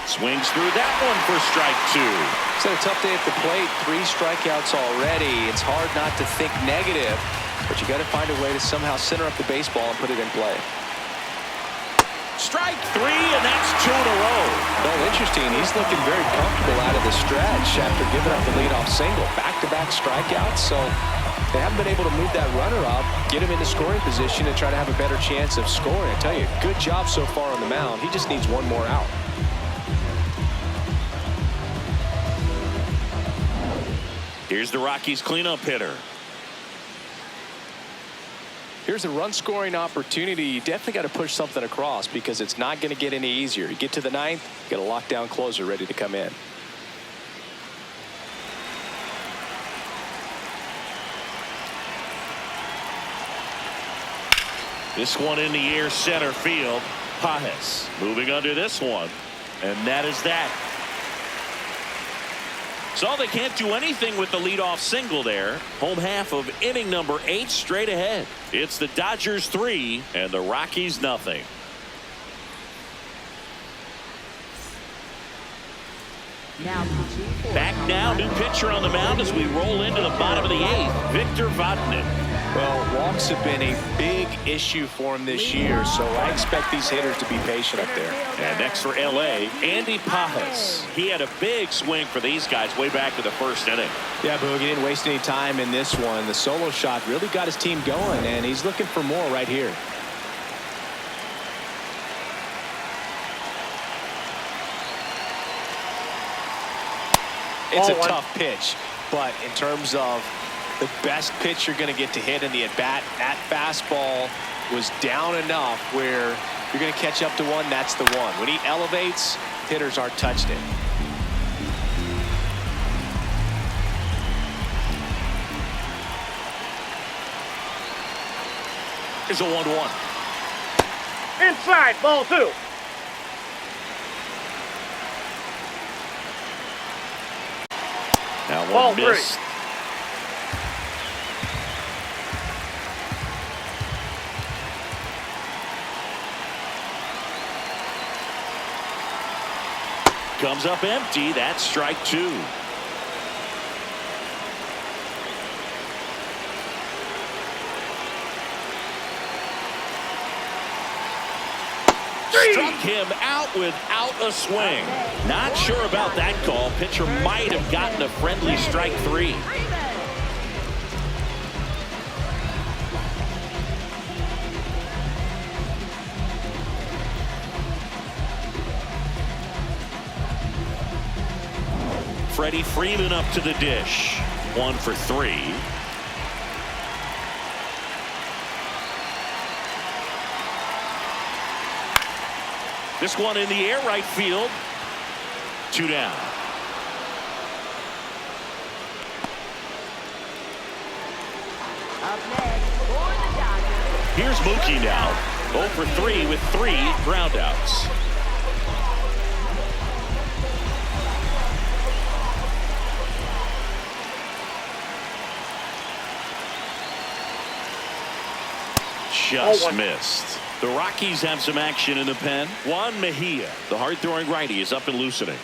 Swings through that one for strike 2.
It's had a tough day at the plate. 3 strikeouts already. It's hard not to think negative, but you got to find a way to somehow center up the baseball and put it in play.
Strike 3, and that's 2 in a row.
Well, interesting. He's looking very comfortable out of the stretch after giving up the leadoff single. Back-to-back strikeouts, so they haven't been able to move that runner up, get him into scoring position, and try to have a better chance of scoring. I tell you, good job so far on the mound. He just needs one more out.
Here's the Rockies cleanup hitter.
Here's a run-scoring opportunity. You definitely got to push something across because it's not going to get any easier. You get to the 9th, get a lockdown closer ready to come in.
This one in the air, center field. Pajes moving under this one, and that is that. So they can't do anything with the leadoff single there. Home half of inning number 8 straight ahead. It's the Dodgers 3 and the Rockies nothing. Back now, new pitcher on the mound as we roll into the bottom of the 8th. Victor Vodnik.
Well, walks have been a big issue for him this year, so I expect these hitters to be patient up there.
And next for L.A., Andy Pajes. He had a big swing for these guys way back to the 1st inning.
Yeah, Boog, he didn't waste any time in this one. The solo shot really got his team going, and he's looking for more right here. It's a tough pitch, but in terms of the best pitch you're going to get to hit in the at-bat, that fastball was down enough where you're going to catch up to one, that's the one. When he elevates, hitters aren't touched it.
Here's a 1-1.
Inside, ball 2.
Now
Ball
one missed.
3.
Comes up empty. That's strike 2. Struck him out without a swing. Not sure about that call. Pitcher might have gotten a friendly strike 3. Freddie Freeman up to the dish. 1 for 3. This one in the air, right field. 2 down.
Up next for the Dodgers.
Here's Mookie now. 0 for 3 with 3 groundouts. Just missed. The Rockies have some action in the pen. Juan Mejia, the hard-throwing righty, is up and loosening.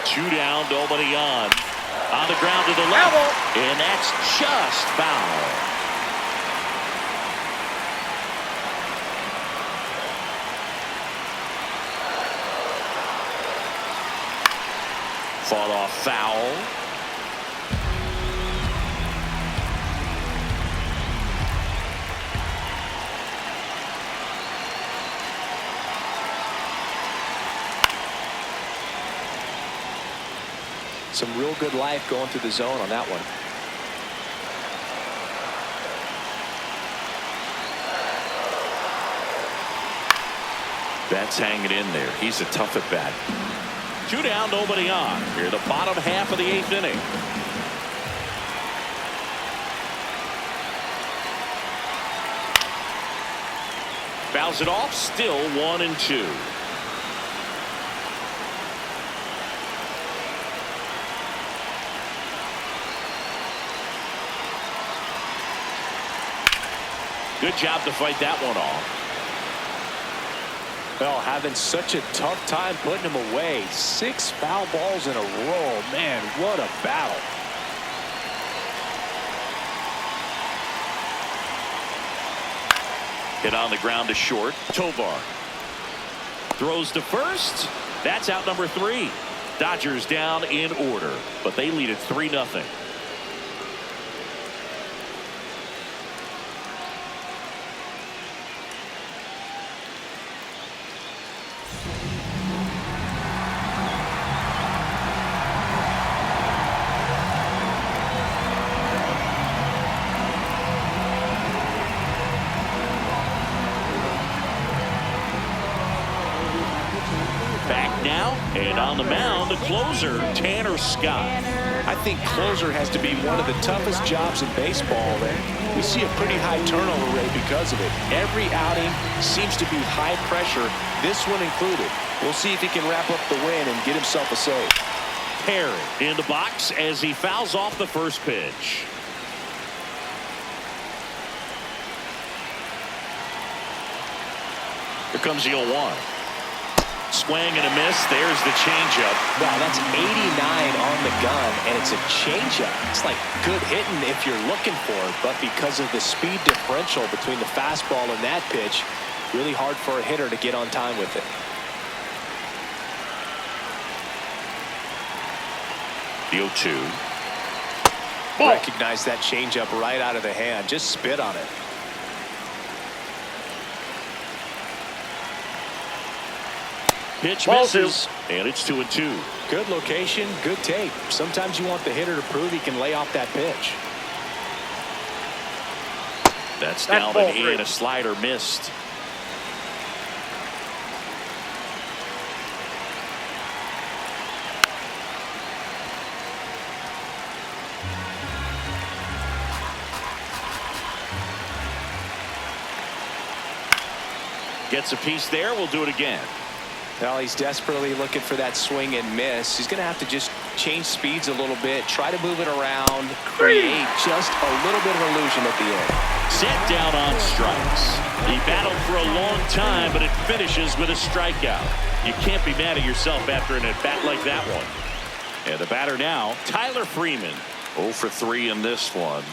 Two down, nobody on. On the ground to the left, and that's just foul. Fought off foul.
Some real good life going through the zone on that one.
That's hanging in there. He's a tough at bat. 2 down, nobody on. Here, the bottom half of the 8th inning. Fouls it off, still 1-2. Good job to fight that one off.
Well, having such a tough time putting him away. 6 foul balls in a row. Man, what a battle.
Hit on the ground to short. Tovar throws to first. That's out number 3. Dodgers down in order, but they lead it 3-0. Back now, and on the mound, the closer, Tanner Scott.
I think closer has to be one of the toughest jobs in baseball, and we see a pretty high turnover rate because of it. Every outing seems to be high pressure, this one included. We'll see if he can wrap up the win and get himself a save.
Perry in the box as he fouls off the first pitch. Here comes the 0-1. Swing and a miss. There's the changeup.
Wow, that's 89 on the gun, and it's a changeup. It's like good hitting if you're looking for it, but because of the speed differential between the fastball and that pitch, really hard for a hitter to get on time with it.
The 0-2.
Recognize that changeup right out of the hand. Just spit on it.
Pitch misses, and it's 2-2.
Good location, good take. Sometimes you want the hitter to prove he can lay off that pitch.
That's down and in. A slider missed. Gets a piece there. We'll do it again.
Well, he's desperately looking for that swing and miss. He's going to have to just change speeds a little bit, try to move it around, create just a little bit of illusion at the end.
Set down on strikes. He battled for a long time, but it finishes with a strikeout. You can't be mad at yourself after an at-bat like that one. And the batter now, Tyler Freeman. 0 for 3 in this one.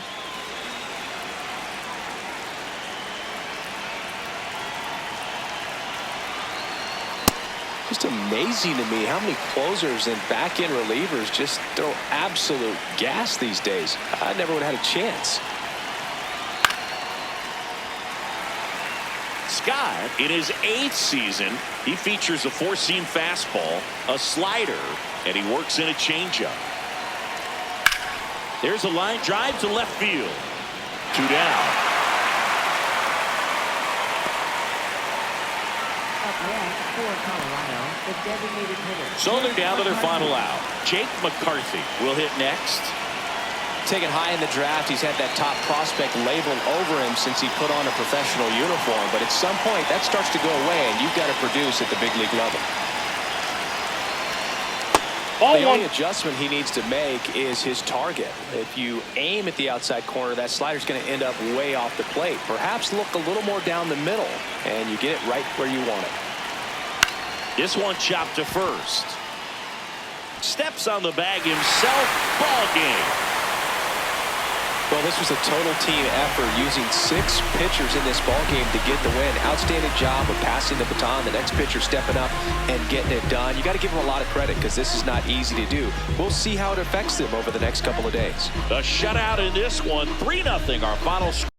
Just amazing to me how many closers and back-end relievers just throw absolute gas these days. I never would have had a chance.
Scott, in his 8th season, he features a 4-seam fastball, a slider, and he works in a changeup. There's a line drive to left field. 2 down.
Up next for Colorado, the designated hitter.
So they're down to their final out. Jake McCarthy will hit next.
Taken high in the draft, he's had that top prospect labeled over him since he put on a professional uniform. But at some point, that starts to go away, and you've got to produce at the big league level. The only adjustment he needs to make is his target. If you aim at the outside corner, that slider's going to end up way off the plate. Perhaps look a little more down the middle, and you get it right where you want it.
This one chopped to first. Steps on the bag himself. Ball game.
Well, this was a total team effort, using 6 pitchers in this ball game to get the win. Outstanding job of passing the baton, the next pitcher stepping up and getting it done. You got to give them a lot of credit because this is not easy to do. We'll see how it affects them over the next couple of days.
A shutout in this one, 3-0 our final score.